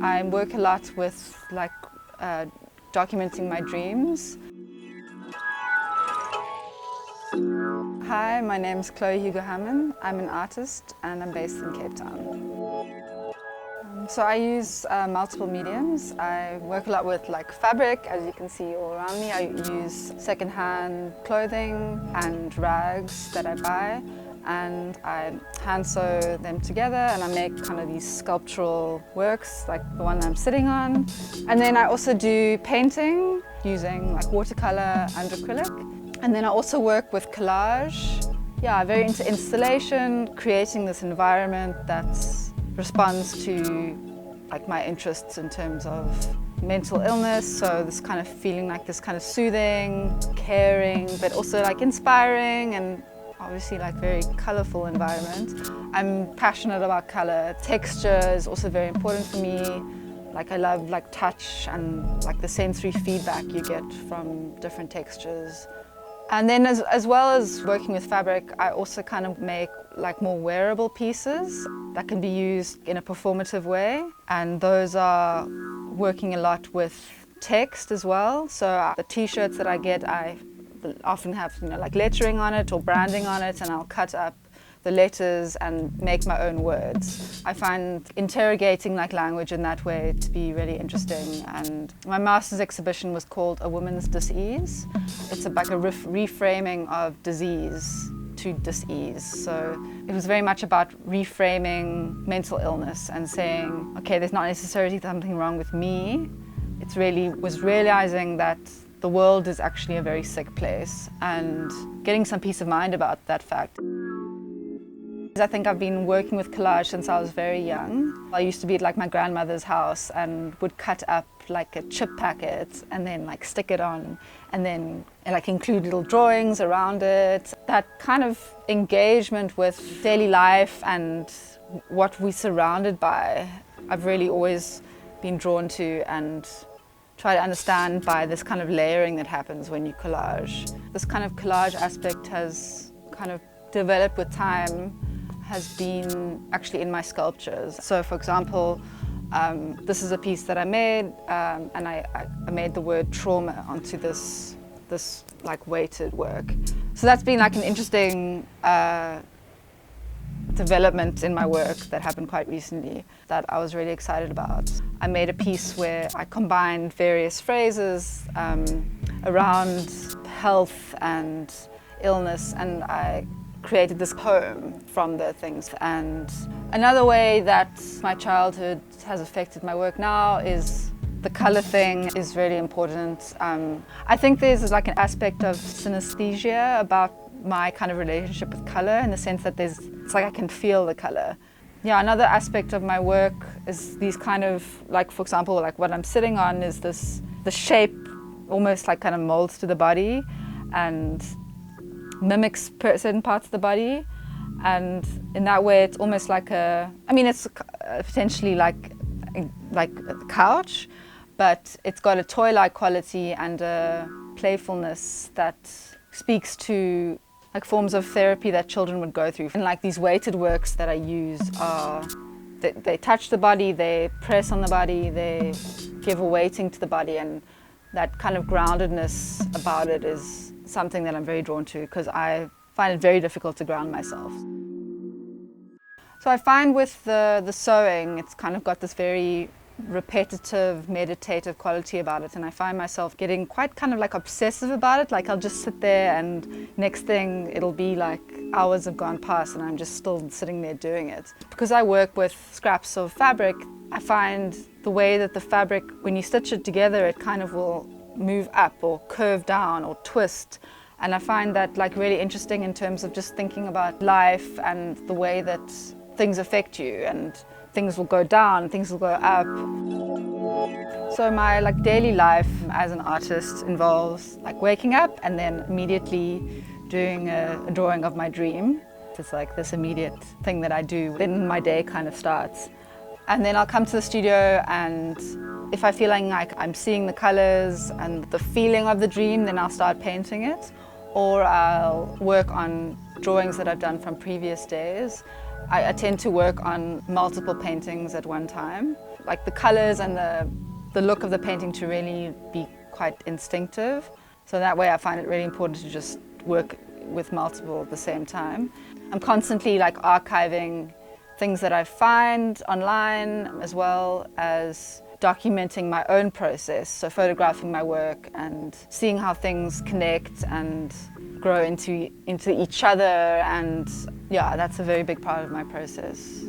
I work a lot with documenting my dreams. Hi, my name is Chloë Hugo-Hamman. I'm an artist and I'm based in Cape Town. So I use multiple mediums. I work a lot with fabric, as you can see all around me. I use second-hand clothing and rags that I buy, and I hand sew them together and I make kind of these sculptural works like the one I'm sitting on. And then I also do painting using watercolour and acrylic. And then I also work with collage. Yeah, very into installation, creating this environment that responds to my interests in terms of mental illness. So this kind of feeling this kind of soothing, caring, but also inspiring and obviously very colourful environment. I'm passionate about colour. Texture is also very important for me. I love touch and the sensory feedback you get from different textures. And then as well as working with fabric, I also kind of make more wearable pieces that can be used in a performative way. And those are working a lot with text as well. So the t-shirts that I get, I often have lettering on it or branding on it, and I'll cut up the letters and make my own words. I find interrogating language in that way to be really interesting. And my master's exhibition was called A Woman's Dis-ease. It's a reframing of disease to dis-ease. So it was very much about reframing mental illness and saying, okay, there's not necessarily something wrong with me. It's really was realizing that the world is actually a very sick place and getting some peace of mind about that fact. I think I've been working with collage since I was very young. I used to be at my grandmother's house and would cut up a chip packet and then stick it on and then include little drawings around it. That kind of engagement with daily life and what we're surrounded by, I've really always been drawn to and try to understand by this kind of layering that happens when you collage. This kind of collage aspect has kind of developed with time, has been actually in my sculptures. So for example, this is a piece that I made, and I made the word trauma onto this weighted work. So that's been an interesting development in my work that happened quite recently that I was really excited about. I made a piece where I combined various phrases around health and illness, and I created this poem from the things. And another way that my childhood has affected my work now is the colour thing is really important. I think there's an aspect of synesthesia about my kind of relationship with colour, in the sense that it's I can feel the colour. Yeah, another aspect of my work is these kind of, for example, what I'm sitting on is the shape almost kind of molds to the body and mimics certain parts of the body, and in that way it's almost it's potentially like a couch, but it's got a toy-like quality and a playfulness that speaks to forms of therapy that children would go through. And these weighted works that I use are, they touch the body, they press on the body, they give a weighting to the body, and that kind of groundedness about it is something that I'm very drawn to, because I find it very difficult to ground myself. So I find with the sewing, it's kind of got this very repetitive, meditative quality about it, and I find myself getting quite kind of obsessive about it. I'll just sit there and next thing it'll be hours have gone past and I'm just still sitting there doing it. Because I work with scraps of fabric, I find the way that the fabric, when you stitch it together, it kind of will move up or curve down or twist. And I find that really interesting in terms of just thinking about life and the way that things affect you, and things will go down, things will go up. So my daily life as an artist involves waking up and then immediately doing a drawing of my dream. It's this immediate thing that I do, then my day kind of starts. And then I'll come to the studio, and if I feel I'm seeing the colors and the feeling of the dream, then I'll start painting it. Or I'll work on drawings that I've done from previous days. I tend to work on multiple paintings at one time. like the colors and the look of the painting to really be quite instinctive. So that way I find it really important to just work with multiple at the same time. I'm constantly like archiving things that I find online, as well as documenting my own process, so photographing my work and seeing how things connect and grow into each other, and yeah, that's a very big part of my process.